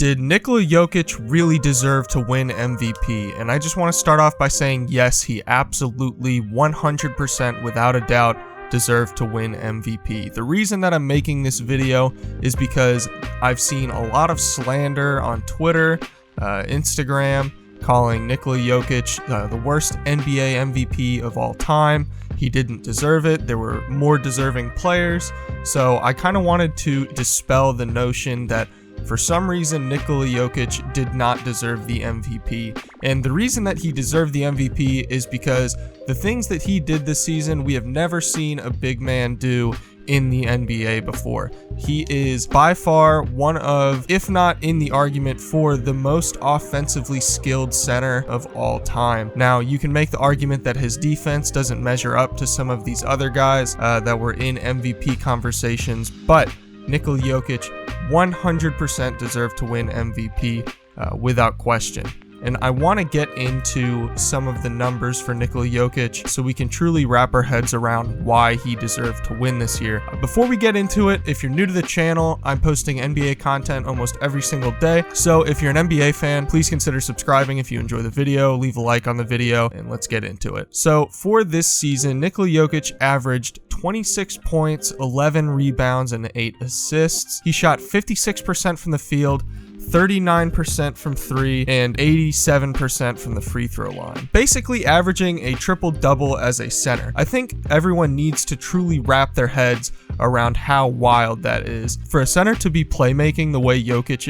Did Nikola Jokic really deserve to win MVP? And I just want to start off by saying yes, he absolutely 100% without a doubt deserved to win MVP. The reason that I'm making this video is because I've seen a lot of slander on Twitter, Instagram, calling Nikola Jokic the worst NBA MVP of all time. He didn't deserve it. There were more deserving players. So I kind of wanted to dispel the notion that for some reason Nikola Jokic did not deserve the MVP. And the reason that he deserved the MVP is because the things that he did this season, we have never seen a big man do in the NBA before. He is by far one of, if not in the argument for, the most offensively skilled center of all time. Now, you can make the argument that his defense doesn't measure up to some of these other guys that were in MVP conversations, but Nikola Jokic 100% deserved to win MVP without question. And I want to get into some of the numbers for Nikola Jokic so we can truly wrap our heads around why he deserved to win this year. Before we get into it, if you're new to the channel, I'm posting NBA content almost every single day. So if you're an NBA fan, please consider subscribing if you enjoy the video, leave a like on the video, and let's get into it. So for this season, Nikola Jokic averaged 26 points, 11 rebounds, and 8 assists. He shot 56% from the field, 39% from 3, and 87% from the free throw line. Basically averaging a triple-double as a center. I think everyone needs to truly wrap their heads around how wild that is. For a center to be playmaking the way Jokic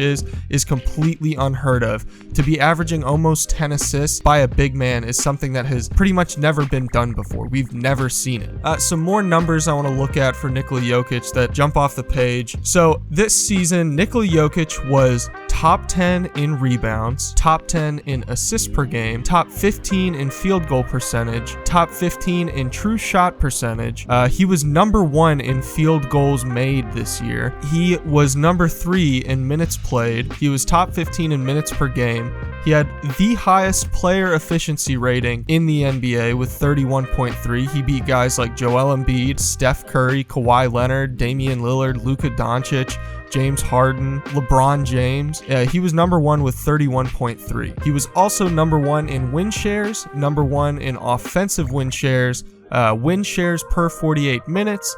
is completely unheard of. To be averaging almost 10 assists by a big man is something that has pretty much never been done before. We've never seen it. Some more numbers I want to look at for Nikola Jokic that jump off the page. So this season, Nikola Jokic was top 10 in rebounds, top 10 in assists per game, top 15 in field goal percentage, top 15 in true shot percentage. He was number 1 in field goals made this year. He was number 3 in minutes played. He was top 15 in minutes per game. He had the highest player efficiency rating in the NBA with 31.3. He beat guys like Joel Embiid, Steph Curry, Kawhi Leonard, Damian Lillard, Luka Doncic, James Harden, LeBron James. He was number 1 with 31.3. He was also number 1 in win shares, number 1 in offensive win shares per 48 minutes,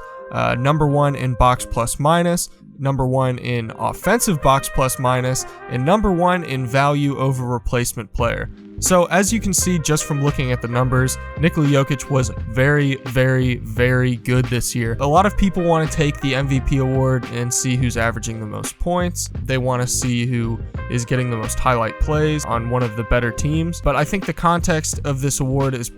number 1 in box plus minus, number 1 in offensive box plus minus, and number 1 in value over replacement player. So as you can see just from looking at the numbers, Nikola Jokic was very, very, very good this year. A lot of people want to take the MVP award and see who's averaging the most points. They want to see who is getting the most highlight plays on one of the better teams. But I think the context of this award is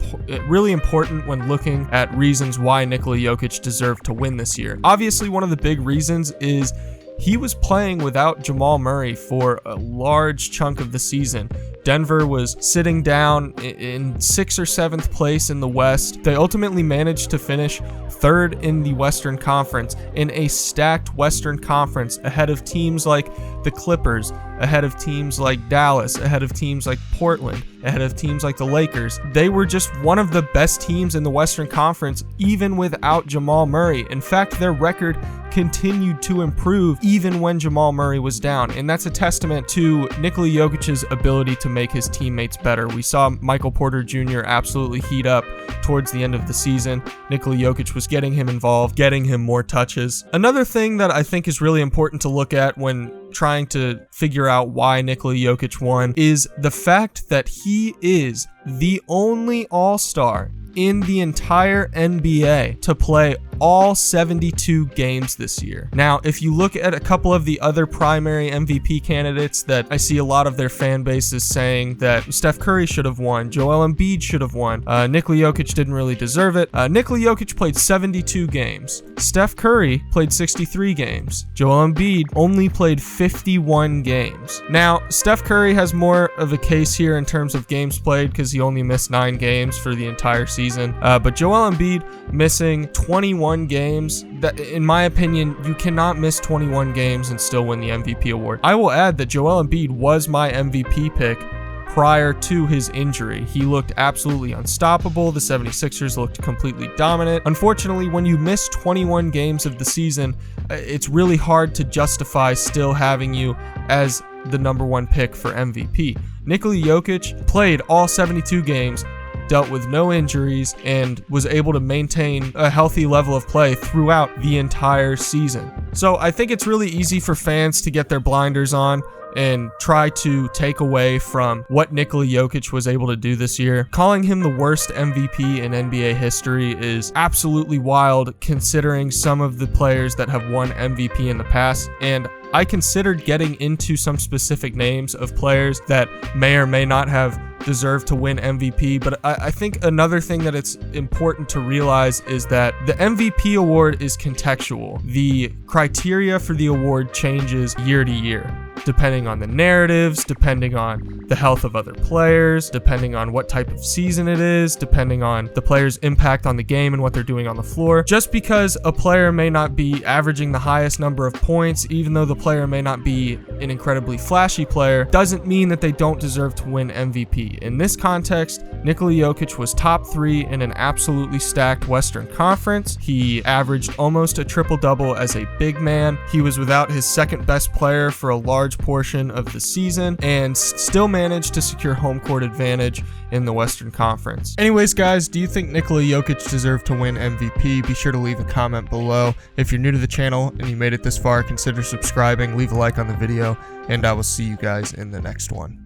really important when looking at reasons why Nikola Jokic deserved to win this year. Obviously, one of the big reasons is he was playing without Jamal Murray for a large chunk of the season. Denver was sitting down in 6th or 7th place in the West. They ultimately managed to finish 3rd in the Western Conference, in a stacked Western Conference, ahead of teams like the Clippers, ahead of teams like Dallas, ahead of teams like Portland, ahead of teams like the Lakers. They were just one of the best teams in the Western Conference, even without Jamal Murray. In fact, their record continued to improve even when Jamal Murray was down, and that's a testament to Nikola Jokic's ability to make his teammates better. We saw Michael Porter Jr. absolutely heat up towards the end of the season. Nikola Jokic was getting him involved, getting him more touches. Another thing that I think is really important to look at when trying to figure out why Nikola Jokic won is the fact that he is the only All-Star in the entire NBA to play all 72 games this year. Now, if you look at a couple of the other primary MVP candidates that I see a lot of their fan bases saying that Steph Curry should have won, Joel Embiid should have won, Nikola Jokic didn't really deserve it. Nikola Jokic played 72 games. Steph Curry played 63 games. Joel Embiid only played 51 games. Now, Steph Curry has more of a case here in terms of games played because he only missed 9 games for the entire season. But Joel Embiid missing 21 games, that, in my opinion, you cannot miss 21 games and still win the MVP award. I will add that Joel Embiid was my MVP pick prior to his injury. He looked absolutely unstoppable. The 76ers looked completely dominant. Unfortunately, when you miss 21 games of the season, it's really hard to justify still having you as the #1 pick for MVP. Nikola Jokic played all 72 games, dealt with no injuries, and was able to maintain a healthy level of play throughout the entire season. So I think it's really easy for fans to get their blinders on and try to take away from what Nikola Jokic was able to do this year. Calling him the worst MVP in NBA history is absolutely wild, considering some of the players that have won MVP in the past. And I considered getting into some specific names of players that may or may not have deserved to win MVP, but I think another thing that it's important to realize is that the MVP award is contextual. The criteria for the award changes year to year, depending on the narratives, depending on the health of other players, depending on what type of season it is, depending on the player's impact on the game and what they're doing on the floor. Just because a player may not be averaging the highest number of points, even though the player may not be an incredibly flashy player, doesn't mean that they don't deserve to win MVP. In this context, Nikola Jokic was top 3 in an absolutely stacked Western Conference. He averaged almost a triple-double as a big man. He was without his second best player for a large portion of the season and still managed to secure home court advantage in the Western Conference. Anyways, guys, do you think Nikola Jokic deserved to win MVP? Be sure to leave a comment below. If you're new to the channel and you made it this far, consider subscribing, leave a like on the video, and I will see you guys in the next one.